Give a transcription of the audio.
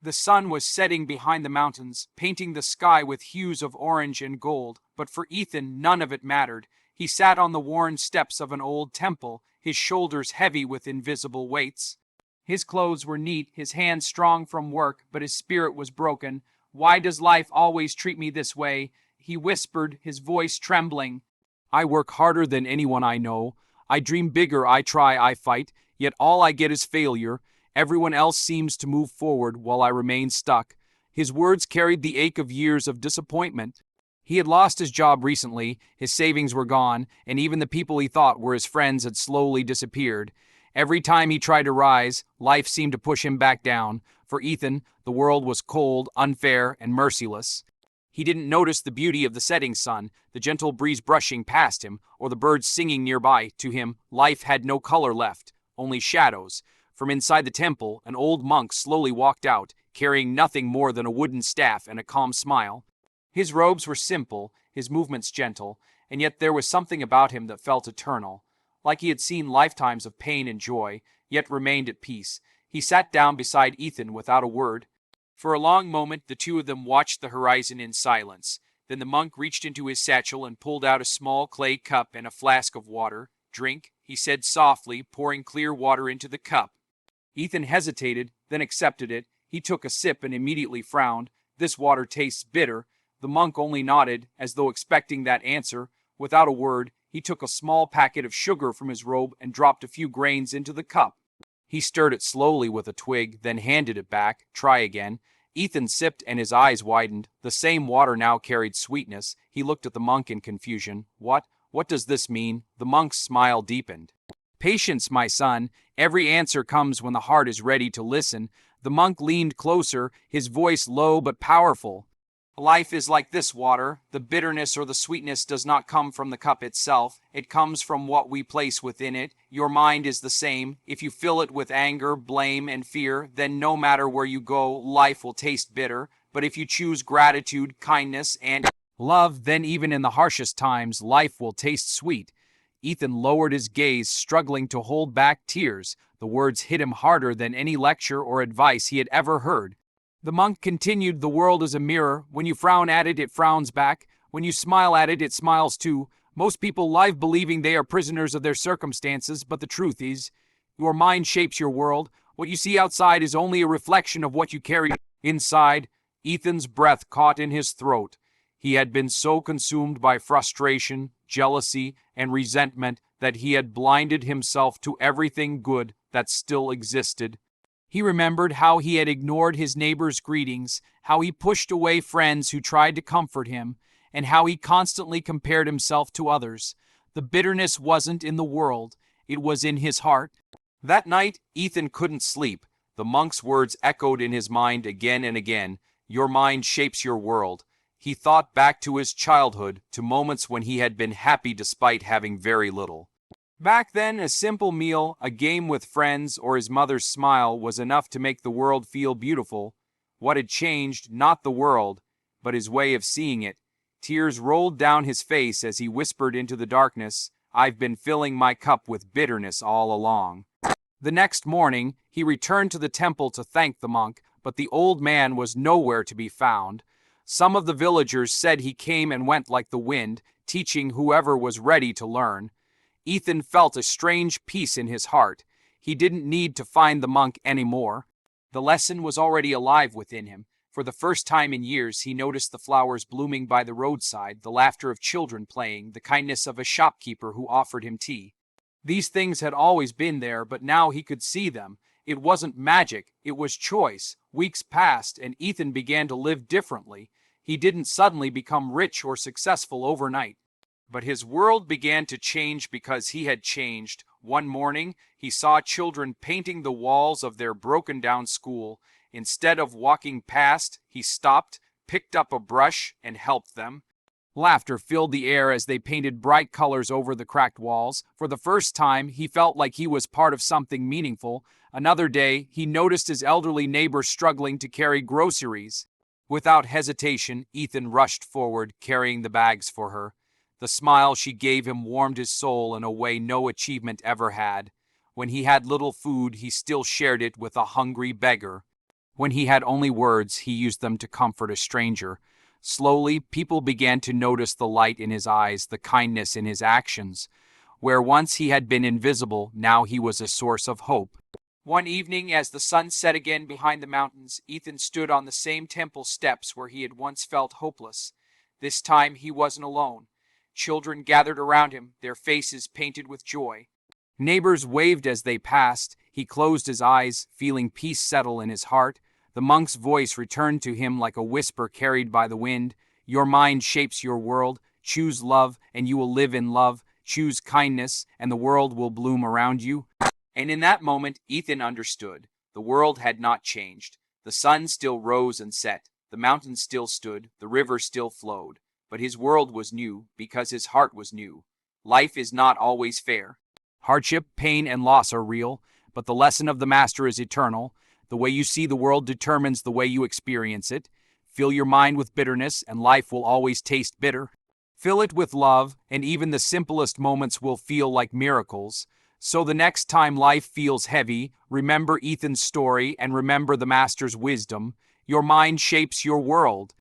The sun was setting behind the mountains, painting the sky with hues of orange and gold, but for Ethan none of it mattered. He sat on the worn steps of an old temple, his shoulders heavy with invisible weights. His clothes were neat, his hands strong from work, but his spirit was broken. "Why does life always treat me this way?" he whispered, his voice trembling. "I work harder than anyone I know. I dream bigger, I try, I fight, yet all I get is failure. Everyone else seems to move forward while I remain stuck." His words carried the ache of years of disappointment. He had lost his job recently, his savings were gone, and even the people he thought were his friends had slowly disappeared. Every time he tried to rise, life seemed to push him back down. For Ethan, the world was cold, unfair, and merciless. He didn't notice the beauty of the setting sun, the gentle breeze brushing past him, or the birds singing nearby. To him, life had no color left, only shadows. From inside the temple, an old monk slowly walked out, carrying nothing more than a wooden staff and a calm smile. His robes were simple, his movements gentle, and yet there was something about him that felt eternal. Like he had seen lifetimes of pain and joy, yet remained at peace. He sat down beside Ethan without a word. For a long moment the two of them watched the horizon in silence. Then the monk reached into his satchel and pulled out a small clay cup and a flask of water. "Drink," he said softly, pouring clear water into the cup. Ethan hesitated, then accepted it. He took a sip and immediately frowned. "This water tastes bitter." The monk only nodded, as though expecting that answer. Without a word, he took a small packet of sugar from his robe and dropped a few grains into the cup. He stirred it slowly with a twig, then handed it back. "Try again." Ethan sipped and his eyes widened. The same water now carried sweetness. He looked at the monk in confusion. What does this mean?" The monk's smile deepened. "Patience, my son. Every answer comes when the heart is ready to listen." The monk leaned closer, his voice low but powerful. "Life is like this water. The bitterness or the sweetness does not come from the cup itself. It comes from what we place within it. Your mind is the same. If you fill it with anger, blame, and fear, then no matter where you go, life will taste bitter. But if you choose gratitude, kindness, and love, then even in the harshest times, life will taste sweet." Ethan lowered his gaze, struggling to hold back tears. The words hit him harder than any lecture or advice he had ever heard. The monk continued, "The world is a mirror. When you frown at it, it frowns back. When you smile at it, it smiles too. Most people live believing they are prisoners of their circumstances, but the truth is, your mind shapes your world. What you see outside is only a reflection of what you carry inside." Ethan's breath caught in his throat. He had been so consumed by frustration, jealousy, and resentment that he had blinded himself to everything good that still existed. He remembered how he had ignored his neighbor's greetings, how he pushed away friends who tried to comfort him, and how he constantly compared himself to others. The bitterness wasn't in the world, it was in his heart. That night, Ethan couldn't sleep. The monk's words echoed in his mind again and again. Your mind shapes your world. He thought back to his childhood, to moments when he had been happy despite having very little. Back then, a simple meal, a game with friends, or his mother's smile was enough to make the world feel beautiful. What had changed, not the world, but his way of seeing it. Tears rolled down his face as he whispered into the darkness, "I've been filling my cup with bitterness all along." The next morning, he returned to the temple to thank the monk, but the old man was nowhere to be found. Some of the villagers said he came and went like the wind, teaching whoever was ready to learn. Ethan felt a strange peace in his heart. He didn't need to find the monk anymore. The lesson was already alive within him. For the first time in years, he noticed the flowers blooming by the roadside, the laughter of children playing, the kindness of a shopkeeper who offered him tea. These things had always been there, but now he could see them. It wasn't magic, it was choice. Weeks passed, and Ethan began to live differently. He didn't suddenly become rich or successful overnight. But his world began to change because he had changed. One morning, he saw children painting the walls of their broken-down school. Instead of walking past, he stopped, picked up a brush, and helped them. Laughter filled the air as they painted bright colors over the cracked walls. For the first time, he felt like he was part of something meaningful. Another day, he noticed his elderly neighbor struggling to carry groceries. Without hesitation, Ethan rushed forward, carrying the bags for her. The smile she gave him warmed his soul in a way no achievement ever had. When he had little food, he still shared it with a hungry beggar. When he had only words, he used them to comfort a stranger. Slowly, people began to notice the light in his eyes, the kindness in his actions. Where once he had been invisible, now he was a source of hope. One evening, as the sun set again behind the mountains, Ethan stood on the same temple steps where he had once felt hopeless. This time he wasn't alone. Children gathered around him, their faces painted with joy. Neighbors waved as they passed. He closed his eyes, feeling peace settle in his heart. The monk's voice returned to him like a whisper carried by the wind. Your mind shapes your world. Choose love, and you will live in love. Choose kindness, and the world will bloom around you. And in that moment, Ethan understood. The world had not changed. The sun still rose and set. The mountains still stood. The river still flowed. But his world was new because his heart was new. Life is not always fair. Hardship, pain, and loss are real, but the lesson of the master is eternal. The way you see the world determines the way you experience it. Fill your mind with bitterness, and life will always taste bitter. Fill it with love, and even the simplest moments will feel like miracles. So the next time life feels heavy, remember Ethan's story and remember the master's wisdom. Your mind shapes your world.